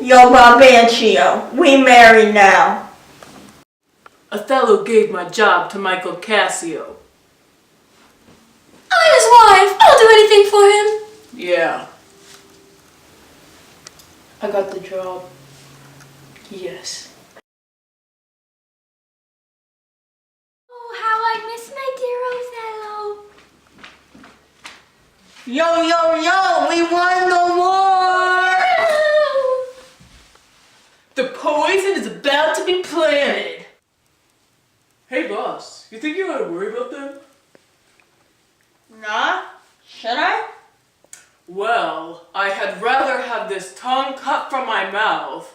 Yo, Barbancio, we married now. Othello gave my job to Michael Cassio. I'm his wife. I'll do anything for him. Yeah. I got the job. Yes. Oh, how I miss my dear Othello. Yo, we won the war! The poison is about to be planted. Hey boss, you think you ought to worry about them? Nah, should I? Well, I had rather have this tongue cut from my mouth,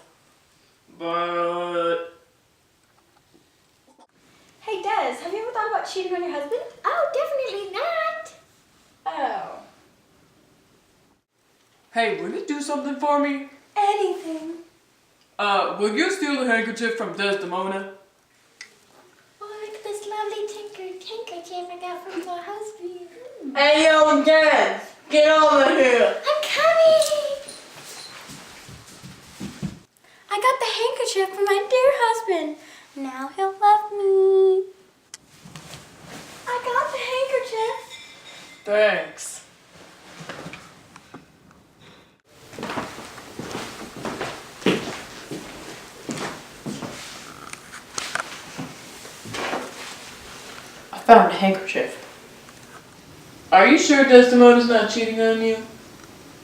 but... Hey Des, have you ever thought about cheating on your husband? Oh, definitely not. Oh. Hey, will you do something for me? Anything. Will you steal the handkerchief from Desdemona? Oh, look at this lovely handkerchief I got from my husband. Hey, yo, Des, get over here. I'm coming. I got the handkerchief from my dear husband. Now he'll love me. I got the handkerchief. Thanks. I found a handkerchief. Are you sure Desdemona's not cheating on you?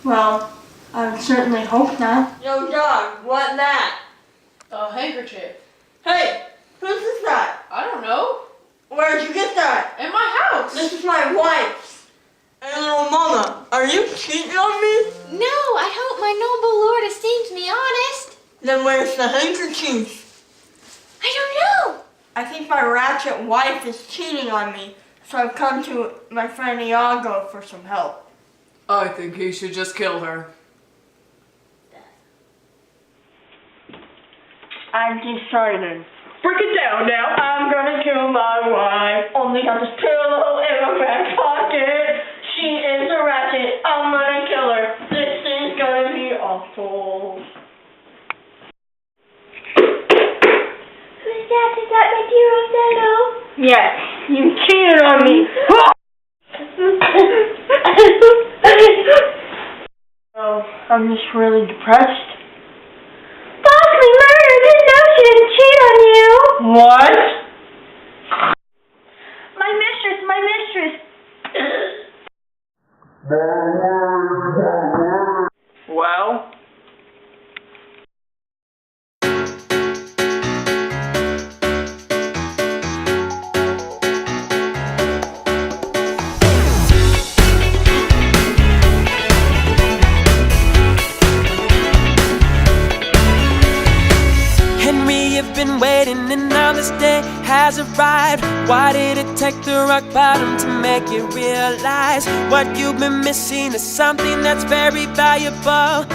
Well, I would certainly hope not. Yo, dog, what that? A handkerchief. Hey, whose is that? I don't know. Where'd you get that? In my house. This is my wife's. Hey, little mama, are you cheating on me? No, I hope my noble lord esteems me honest. Then where's the handkerchief? I don't know. I think my Ratchet wife is cheating on me, so I've come to my friend Iago for some help. I think he should just kill her. I've decided. Break it down now. I'm gonna kill my wife. Only got this pillow in my back pocket. She is a ratchet. I'm gonna kill her. This is gonna be awful. Who's that? Is that my dear Othello? Yes, you cheated on me. Oh, I'm just really depressed. Falsely murdered! Didn't know she didn't cheat on you! What? My mistress! Well? Been waiting and now this day has arrived. Why did it take the rock bottom to make you realize what you've been missing is something that's very valuable?